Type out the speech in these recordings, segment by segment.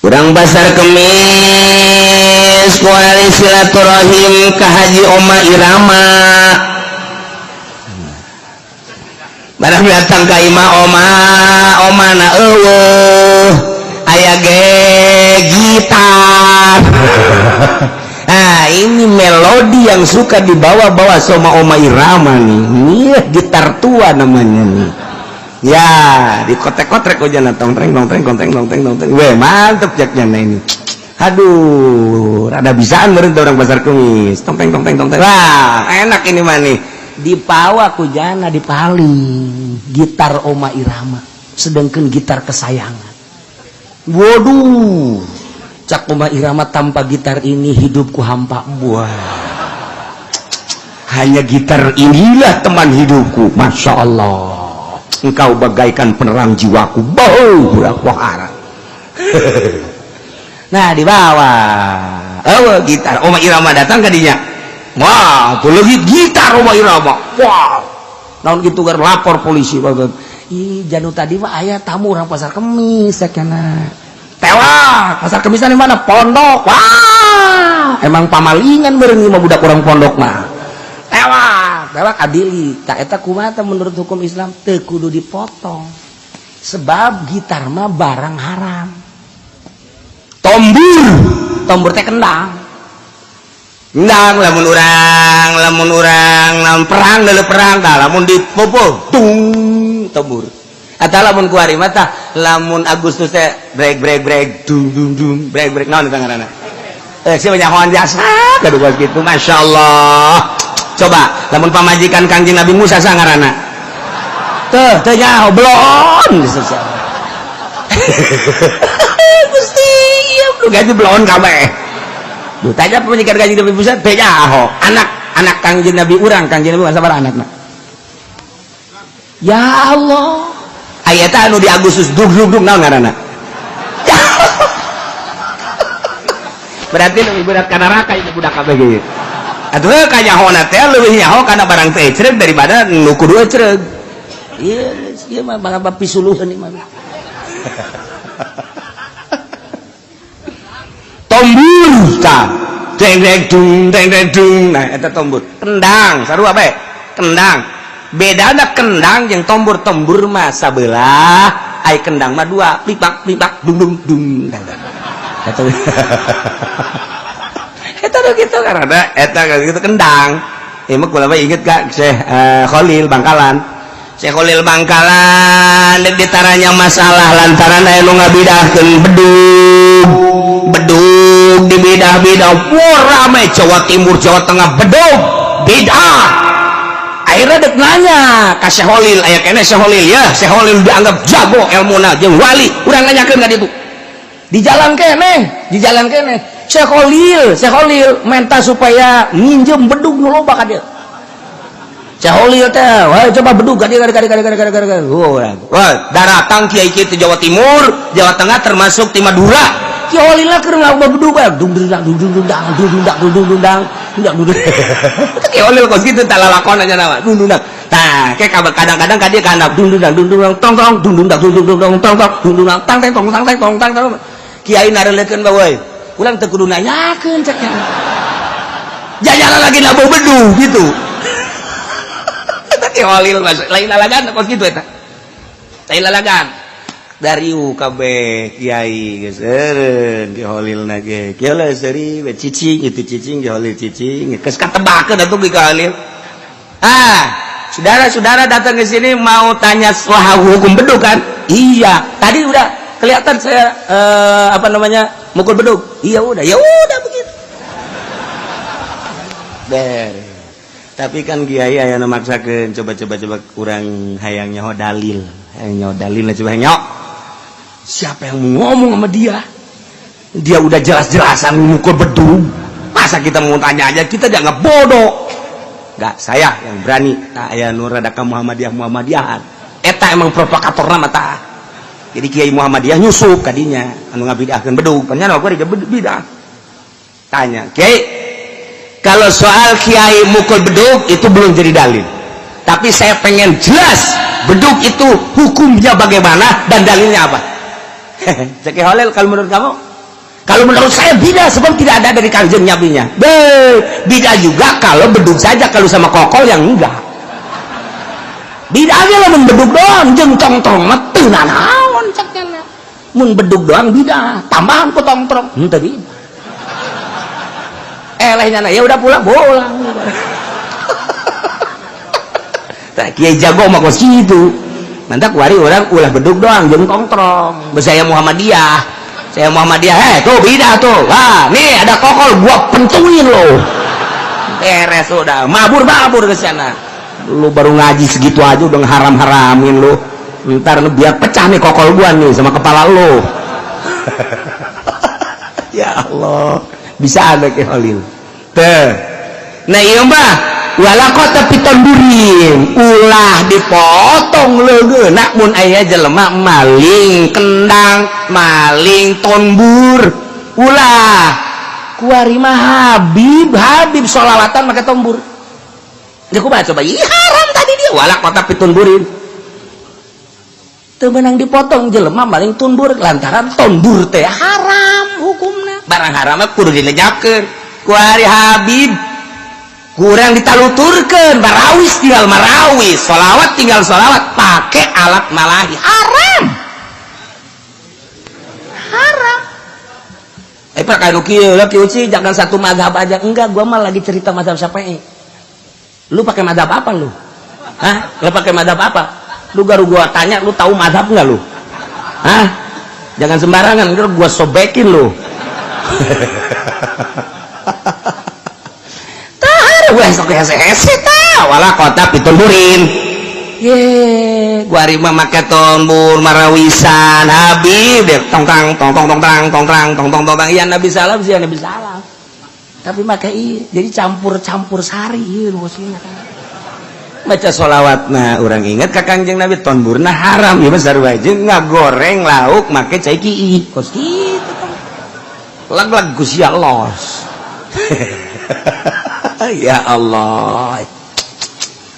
Urang Pasar Kemis kuali silaturahim ka Haji Oma Irama. Barang datang ka imah Oma na eueuh aya ge gitar. Nah, ini melodi yang suka dibawa-bawa sama Oma Irama nih. Ini gitar tua namanya nih. Ya, di kotek-kotek aja na tong treng. Weh, mantep jaknya ini. Aduh, rada bisaan meureun orang Pasar Kemis. Tong. Wah, enak ini mah nih. Dipawa ku jana dipaling gitar Oma Irama, sedangkan gitar kesayangan. Waduh, cak Oma Irama tanpa gitar ini hidupku hampa. Wah, hanya gitar inilah teman hidupku. Masya Allah, engkau bagaikan penerang jiwaku. Bau budak wahara. Nah, dibawa gitar Oma Irama datang ke dinya. Wah, tuh lagi gitar Oma Irama. Wah, naon gitu kan lapor polisi. Ih, janu tadi mah aya tamu orang Pasar Kemis sakana. Tewah, Pasar Kemis di mana? Pondok. Wah, emang pamalingan beureung mah budak orang pondok mah. Tewah kadili. Tak eta kumaha menurut hukum Islam teu kudu dipotong. Sebab gitar mah barang haram. Tombur teh kendang. Lamun perang tah lamun dipopo tung tombur. Eta lamun kuari mah tah lamun Agustus teh brek dung brek naon eta ngaranna? Si banyahoan jasa kadugas kitu masyaallah. Coba lamun pamajikan Kangjeng Nabi Musa sa ngaranna? Teu nyaho blon disesat. Gusti, ieu gaji blon kabeh. Duh, tanya pemajikan Kangjeng Nabi Musa teh nyaho. Anak Kangjeng Nabi urang, Kangjeng Nabi sabar anakna. Ya Allah. Aya teh anu di Agustus dug naon ngaranna? Berarti lebih berat ka neraka itu budak kabeh ge. Atuh ka nyahona teh leuwih nyaho kana barang teh ceureuh daripada nu kudu ceureuh. Ieu mah bangga pisuluheun ieu mah. Tombur tah deng dung nah eta tombur. Kendang sarua bae kendang bedana kendang jeung tombur mah sabelah ai kendang mah dua plipak dung eta gitu karena eta gitu kendang mah kula mah inget ka Syekh Khalil Bangkalan ditaranya masalah lantaran aya nu ngabidahkeun bedug di bidah-bidah. Wah, rame Jawa Timur Jawa Tengah bedug bidah. Akhirnya dek nanya ka Syekh Khalil aya keneh Syekh Khalil ya. Syekh Khalil dianggap jago ilmuna jeung wali. Urang nanyakeun ka ditu. Di jalan keneh Syekh Khalil minta supaya nginjem bedug nu loba ka dieu. Syekh Khalil teh, wah coba bedug ka dieu. Wah, daratang kiai kieu Jawa Timur, Jawa Tengah termasuk ti Madura. Kiai Khalil keur ngaubah bedug dung. Kiai Khalil kos kitu tah lalakon aja nama dung. Tah, ke kadang-kadang ka dieu kana dung tong Kiai narelekeun bae we. Ulang teu kudu nanyakeun cek nya. Jajalan lagi nabuh bedug gitu. Kiai Khalil lain lalagan kos kitu eta. Lain lalagan. Dari UKB Kiai geus eureun Kiai Khalil na ge. Kiai Khalil seri we cicing itu cicing Kiai Khalil cicing. Geus katebakeun atuh Kiai Khalil. Saudara-saudara datang ke sini mau tanya soal hukum bedug kan? Iya. Tadi udah kelihatan saya mukul bedug. Iya udah. Ya udah begitu. Tapi kan Kiai aya nu maksakeun coba urang hayang nyaho dalil. Hayang dalil lah coba nyok. Siapa yang mau ngomong sama dia? Dia udah jelas-jelasan mukul bedug. Masa kita mau tanya aja kita dianggap bodoh. Enggak, saya yang berani. Nah, aya nu rada ka Muhammadiyahan. Eta emang provokator nama tah. Jadi Kiai Muhammadiyah nyusup ka dinya anu ngabidahkeun bedug. Panjana aku bidah. Tanya, "Kiai, kalau soal Kiai mukul bedug itu belum jadi dalil. Tapi saya pengen jelas bedug itu hukumnya bagaimana dan dalilnya apa?" Cek Khalil, kalau menurut kamu Kalau menurut saya bidah sebab tidak ada dari kanjeng Nabinya. Bidah juga kalau bedug saja, kalau sama kokol yang enggak. Bidahnya lah mun bedug doang, jeung tongtrong mah teu nanaon cakna. Mun bedug doang bidah, tambahan ku tongtrong. Henteu di. Elehnya ya udah pulang. Tah kiai jago mah kos kitu. Mantak wari orang ulah bedug doang jeung tongtrong. Saya Muhammadiyah. Saya Muhammadiyah, tuh bidah tuh. Wah, nih ada kokol, gua pentuin lo. Beres udah, mabur ke sana. Lu baru ngaji segitu aja udah haram-haramin lu. Ntar lu biar pecah nih kokol gua nih sama kepala lu. Ya Allah, bisa ada ke Holil. Tuh. Nah, iya Mbah, walakot tapi tondurin ulah dipotong leungeuna mun aya jelema maling kendang, maling tombur, ulah kuari mah Habib sholawatan make tombur. Ya kumaha coba? Ih haram tadi dia walakot tapi tondurin. Teu meunang dipotong jelema maling tombur lantaran tombur teh haram hukumna. Barang haram mah kudu dilejakeun. Kuari Habib kurang ditaluturkan, marawis tinggal marawis, sholawat tinggal sholawat, pakai alat malahi haram. Pak anu kieu lah kieu sih jangan satu mazhab aja. Enggak, gua mah lagi cerita mazhab Syafi'i. Lu pakai mazhab apa lu? Hah? Lu pakai mazhab apa? Lu baru gua tanya, lu tahu mazhab enggak lu? Hah? Jangan sembarangan, gua sobekin lu. Wah sok hese-hese tah wala kota pitulburin ye gua rima make tombur marawisan Habib deh tongtang iya Nabi salam sih Nabi salam tapi make ieu jadi campur sari ieu bosina baca sholawatna urang inget ka Kangjeng Nabi tomburna haram ieu besar wae ngagoreng lauk make cai kieu kos kitu lag-lag Gusti Allah. Ya Allah,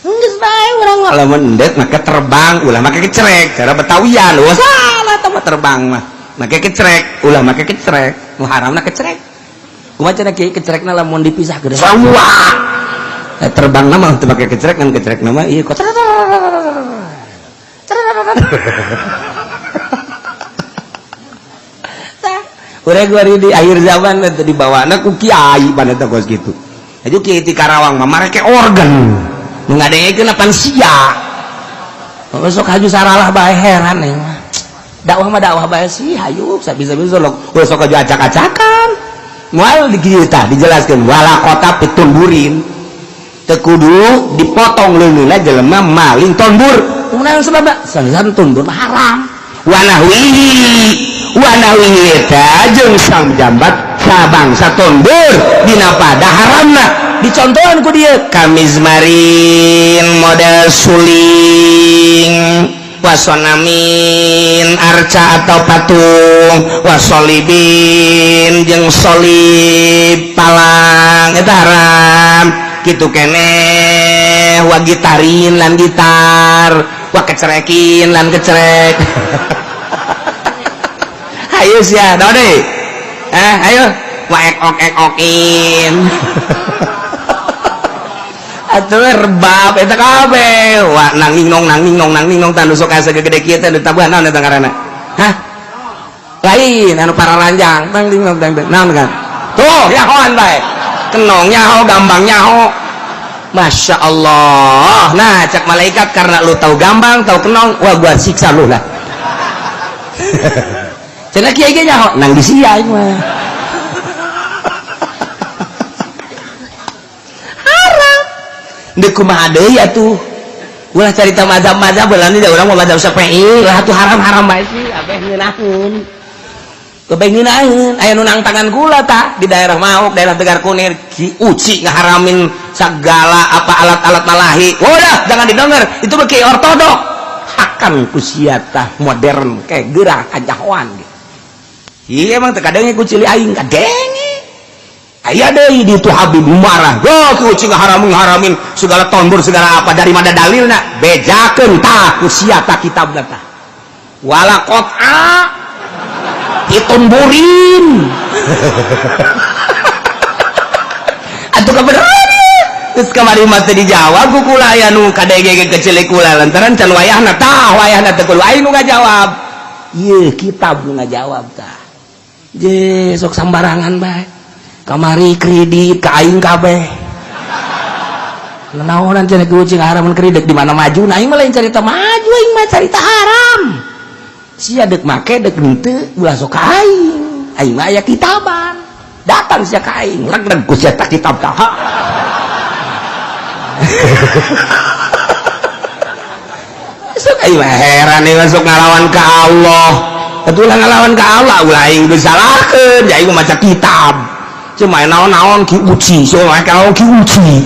geus bae urang lamun endek make terbang ulah make kecerek cara Betawian wah salah tah terbang mah make kecerek ulah make kecerek nu haramna kecerek kumaha cenah kieu kecerekna lamun dipisah gede semua terbangna mah teu make kecerek kan kecerekna mah ieu kotor urang gua di akhir zaman teh dibawana ku kiai pada teh kos kitu. Aja kiai di Karawang mah mareke organ. Nu ngadengekeun apan sia. Sok haju saralah bae heran nih. Dakwah mah dakwah bae sih hayu sabisa-bisa sok haju acak-acakan. Moal di kieu tah dijelaskeun wala kota pitulburin. Teu kudu dipotong leungeunna jelema maling tombur. Kumaha sababna? Sangan tombur haram. Wanawi eta jeung sang jambat sabangsa tombur dina pada haramna dicontohan ku dieu kamizmarin model suling wasonamin arca atau patung wasolibin jeung solib palang eta haram kitu keneh wa gitarin lan gitar wa kecerekin lan kecerek. Ayo sia, tau deh. Ayo, waek-ok-ok-okin. Atuh rebab eta kabeh. Wah, nanging-nong tanu sok asa gede kieu teh ditabuhan naon eta ngaranna? Hah? Lain anu para ranjang, nanging-nong naon kan? Tuh, nyahoan bae. Kenong nyaho, gambang nyaho. Masya Allah. Nah, cak malaikat karena lu tahu gambang, tahu kenong, wah gua siksa lu lah. Cenah kiai ge nyaho nang di sia aing mah. Haram. Deuk kumaha deui atuh. Ulah carita mazhab-mazhab beulana da urang mah mazhab Syafi'i, lah atuh haram-haram bae sih, abeh ngeunaheun. Kebeng ngeunaheun, aya nu nang tangan kula tah di daerah Mauk, daerah Tegar Kunir, Ki Uci ngaharamin sagala apa alat-alat malahi. Udah, jangan didengar, itu mah kiai ortodok. Hakan ku sia tah modern kayak gerah kajahoan gitu. Iya emang terkadangnya kucili aing kadenge aya deui di itu Habib marah go kucing haramin segala tombur segala apa dari mana dalilna bejakeun tah ku sia tah kitabna tah wala qat'a pitun burin. Atuh kebenaran. Terus kemarin mah teu dijawab ku kula aya nu kadege kecelik kula lantaran can wayahna tah wayahna teu kudu aing nu ngajawab. Ieu kitab nu ngajawab tah. Je sok sambarangan bae. Kamari kredit ka aing kabeh. Naonan cenah kucing haram kredit di mana maju nah aing mah lain cerita maju aing mah cerita haram. Sia deuk make deuk henteu ulah sok ka aing. Aing mah aya kitaban. Datang sia ka aing leg ku sia kitab tah. Sok aing heran nih masuk ngalawan ka Allah. Atulah ngalawan ka Allah ulah aing disalahkeun, ya aing maca kitab. Cuma naon-naon ki uci, so naon ki uci.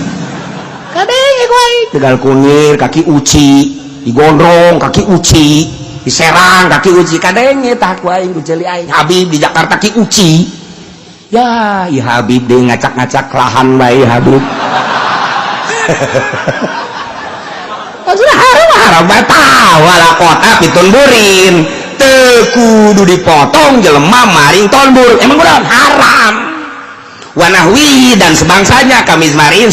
Kadenge ku aing tegal kunir kaki uci, digondrong kaki uci, diserang kaki uci kadenge tah ku aing ku jeuli aing. Habib di Jakarta ki uci. Ya, ieu Habib deui ngacak-ngacak lahan bae Habib. Maksudnya haram batal wala kota pitun burin teu kudu dipotong jelema maring tonbur emang kunaon haram wanahwi dan sebangsanya kamis maring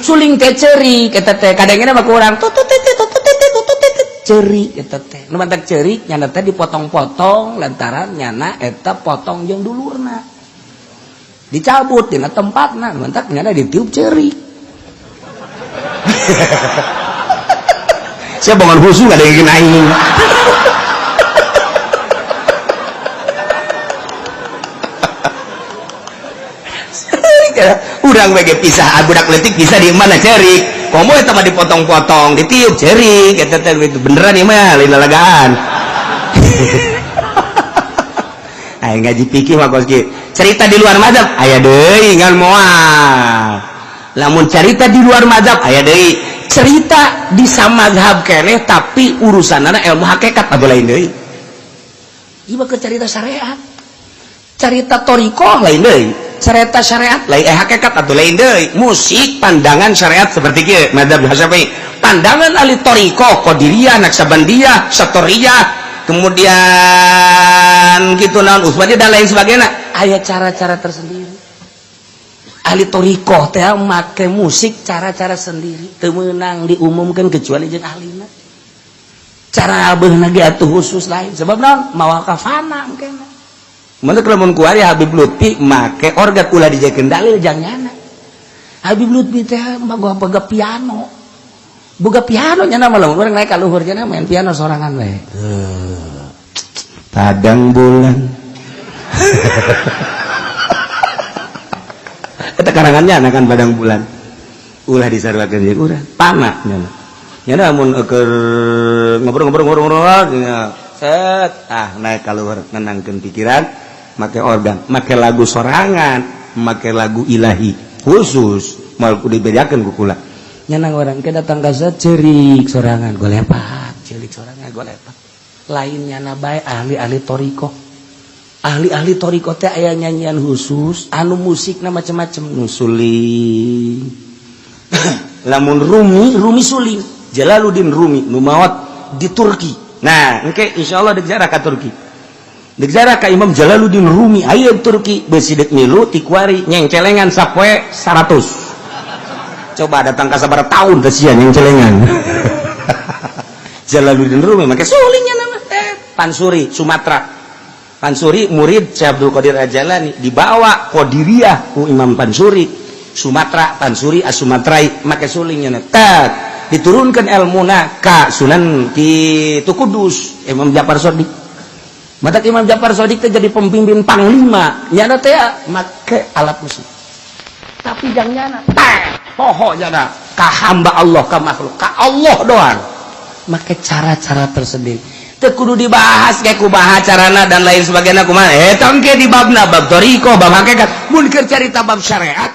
suling teh ceurik eta teh kadangena mah kurang tutut ceurik eta teh nu mantak ceurik nyana teh dipotong-potong lantaran nyana eta potong jeung dulurna dicabut dina tempatna nu mantak nyana ditiup ceurik. Saya bangun khusus nggak ada yang aing. Urang bagi pisah, budak letik bisa di mana cerik. Komo eta mah dipotong-potong, ditiup cerik. Eta teh itu beneran ieu mah lain lalagaan. Aing ngaji fikih mah koski. Cerita di luar mazhab aya deui ngan moal. Lamun cerita di luar mazhab aya deui cerita di samazhab keneh tapi urusanana ilmu hakikat atuh lain deui. Ieu ke cerita syariat. Cerita thariqah lain deui. Cerita syariat lain hakikat atuh lain deui. Musik pandangan syariat seperti kieu mazhab Syafi'i. Pandangan ahli thariqah Qadiriyah, Naqsabandiyah, Satoriyah, kemudian gitu naon Usmaniyah dan lain sebagainya. Aya cara-cara tersendiri. Ahli thariqah teh make musik cara-cara sendiri teu meunang diumumkeun kecuali jeung ahlina. Cara abeuna ge atuh khusus lain sebab naon mawaqafana engkena. Mun lamun kuari Habib Lutfi make organ ulah dijiekeun dalil jang nyana. Habib Lutfi teh boga piano. Boga piano nyana mah lamun urang naik ka luhur cenah main piano sorangan we. Padang bulan. Eta karangannya akan padang bulan ulah disarwakeun jeung urang panah nyana mun keur ngobrol set naik ka luhur nenangkeun pikiran make organ make lagu sorangan make lagu ilahi khusus moal kudu dibedakeun ku kula nyana urang ke datang ka zat ceurik sorangan golepat ceurik sorangan golepat lain nyana bae ahli-ahli thariqah. Ahli-ahli thariqah teh aya nyanyian khusus anu musikna macam-macam nu suling lamun Rumi suling Jalaluddin Rumi nu maot di Turki nah engke insyaallah deuk ziarah ka Turki deuk ziarah ka Imam Jalaluddin Rumi aya di Turki beusi deuk milu ti kuari nyengcelengan sapoe 100 coba datang ka sabaraha taun teh sia nyengcelengan Jalaluddin Rumi make sulingnya nama teh Pansuri Sumatera. Pansuri murid Syekh Abdul Qadir Al-Jalani dibawa Qadiriyah ku Imam Pansuri Sumatera Pansuri As-Sumatrai make sulingnya tak diturunkan ilmuna ka Sunan ti Kudus Imam Ja'far Shadiq. Matak Imam Ja'far Shadiq teh jadi pembimbing panglima nyana teh make alat musik. Tapi jang nyana teh poho nyana ka hamba Allah ka makhluk ka Allah doang make cara-cara tersendiri. Teu kudu dibahas kayak kumaha carana dan lain sebagainya kumaha eta engke di babna bab thariqah bab hakikat mun keur carita bab syariat